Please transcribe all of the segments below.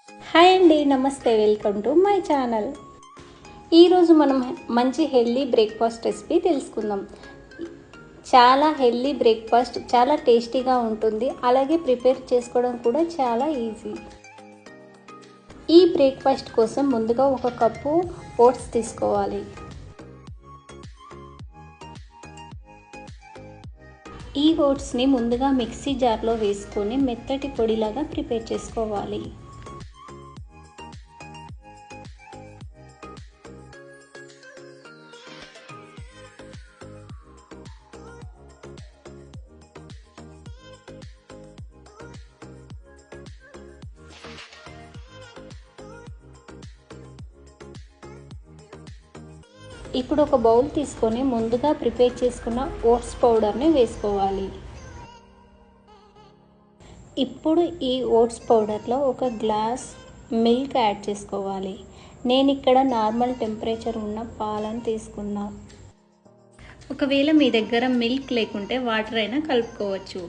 Hi అండి, నమస్తే, welcome to my channel. ఈరోజు మనం మంచి హెల్దీ బ్రేక్ఫాస్ట్ రెసిపీ తెలుసుకుందాం. చాలా హెల్దీ బ్రేక్ఫాస్ట్, చాలా టేస్టీగా ఉంటుంది. అలాగే ప్రిపేర్ చేసుకోవడం కూడా చాలా ఈజీ. ఈ బ్రేక్ఫాస్ట్ కోసం ముందుగా 1 కప్పు ఓట్స్ తీసుకోవాలి. ఈ ఓట్స్ని ముందుగా మిక్సీ జార్లో వేసుకొని మెత్తటి పొడిలాగా ప్రిపేర్ చేసుకోవాలి. ఇప్పుడు ఒక బౌల్ తీసుకొని ముందుగా ప్రిపేర్ చేసుకున్న ఓట్స్ పౌడర్ని వేసుకోవాలి. ఇప్పుడు ఈ ఓట్స్ పౌడర్లో 1 గ్లాస్ మిల్క్ యాడ్ చేసుకోవాలి. నేను ఇక్కడ నార్మల్ టెంపరేచర్ ఉన్న పాలను తీసుకున్నా. ఒకవేళ మీ దగ్గర మిల్క్ లేకుంటే వాటర్ అయినా కలుపుకోవచ్చు.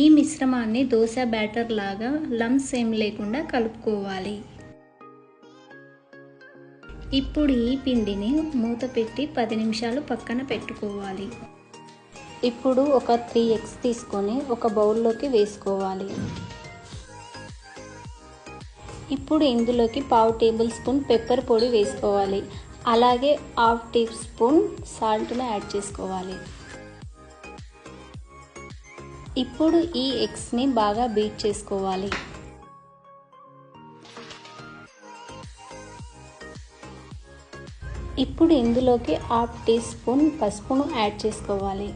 ఈ మిశ్రమాన్ని దోశ బ్యాటర్ లాగా లంప్స్ ఏం లేకుండా కలుపుకోవాలి. ఇప్పుడు ఈ పిండిని మూత పెట్టి 10 నిమిషాలు పక్కన పెట్టుకోవాలి. ఇప్పుడు ఒక 3 ఎగ్స్ తీసుకొని ఒక బౌల్లోకి వేసుకోవాలి. ఇప్పుడు ఇందులోకి 1/2 టేబుల్ స్పూన్ పెప్పర్ పొడి వేసుకోవాలి. అలాగే 1/2 టీ స్పూన్ సాల్ట్ని యాడ్ చేసుకోవాలి. ఇప్పుడు ఈ ఎగ్స్ని బాగా బీట్ చేసుకోవాలి. ఇప్పుడు ఇందులోకి 1/2 టీ స్పూన్ పసుపును యాడ్ చేసుకోవాలి.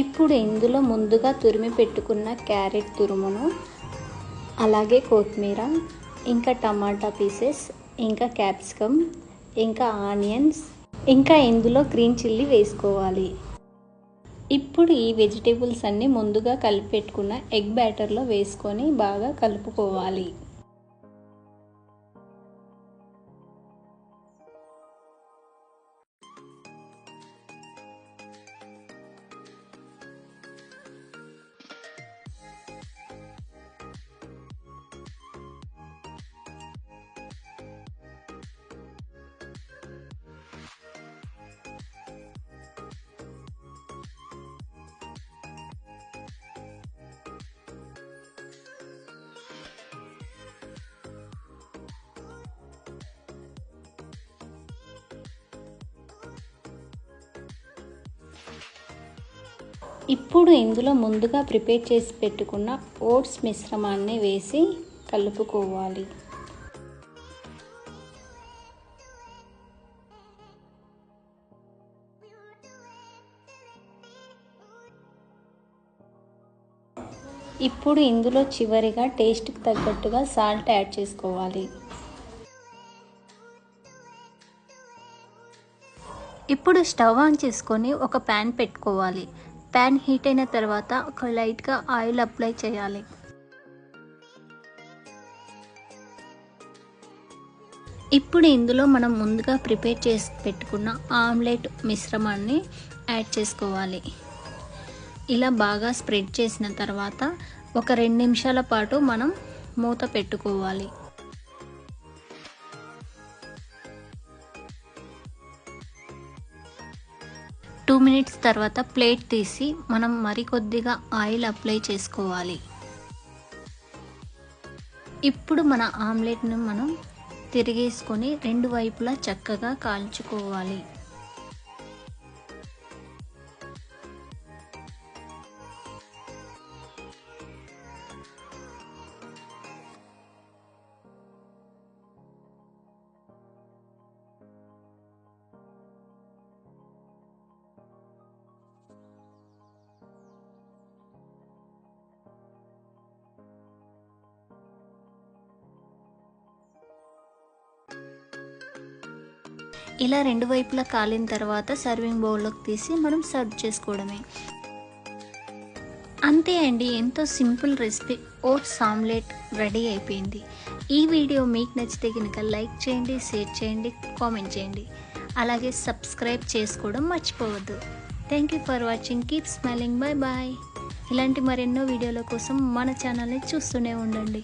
ఇప్పుడు ఇందులో ముందుగా తురిమి పెట్టుకున్న క్యారెట్ తురుమును, అలాగే కొత్తిమీర, ఇంకా టమాటా పీసెస్, ఇంకా క్యాప్సికమ్, ఇంకా ఆనియన్స్, ఇంకా ఇందులో గ్రీన్ చిల్లీ వేసుకోవాలి. ఇప్పుడు ఈ వెజిటేబుల్స్ అన్నీ ముందుగా కలిపి పెట్టుకున్న ఎగ్ బ్యాటర్లో వేసుకొని బాగా కలుపుకోవాలి. ఇప్పుడు ఇందులో ముందుగా ప్రిపేర్ చేసి పెట్టుకున్న ఓట్స్ మిశ్రమాన్ని వేసి కలుపుకోవాలి. ఇప్పుడు ఇందులో చివరిగా టేస్ట్కి తగ్గట్టుగా సాల్ట్ యాడ్ చేసుకోవాలి. ఇప్పుడు స్టవ్ ఆన్ చేసుకొని ఒక ప్యాన్ పెట్టుకోవాలి. ప్యాన్ హీట్ అయిన తర్వాత ఒక లైట్గా ఆయిల్ అప్లై చేయాలి. ఇప్పుడు ఇందులో మనం ముందుగా ప్రిపేర్ చేసి పెట్టుకున్న ఆమ్లెట్ మిశ్రమాన్ని యాడ్ చేసుకోవాలి. ఇలా బాగా స్ప్రెడ్ చేసిన తర్వాత ఒక 2 నిమిషాల పాటు మనం మూత పెట్టుకోవాలి. టూ మినిట్స్ తర్వాత ప్లేట్ తీసి మనం మరికొద్దిగా ఆయిల్ అప్లై చేసుకోవాలి. ఇప్పుడు మన ఆమ్లెట్ను మనం తిరిగేసుకొని 2 వైపులా చక్కగా కాల్చుకోవాలి. ఇలా 2 వైపులా కాలిన తర్వాత సర్వింగ్ బౌల్లోకి తీసి మనం సర్వ్ చేసుకోవడమే. అంతే అండి, ఎంతో simple recipe oats omelette ready అయిపోయింది. ఈ వీడియో మీకు నచ్చితే కనుక లైక్ చేయండి, షేర్ చేయండి, కామెంట్ చేయండి. అలాగే సబ్స్క్రైబ్ చేసుకోవడం మర్చిపోవద్దు. Thank you for watching. Keep smiling. Bye bye. ఇలాంటి మరెన్నో వీడియోల కోసం మన ఛానల్ని చూస్తూనే ఉండండి.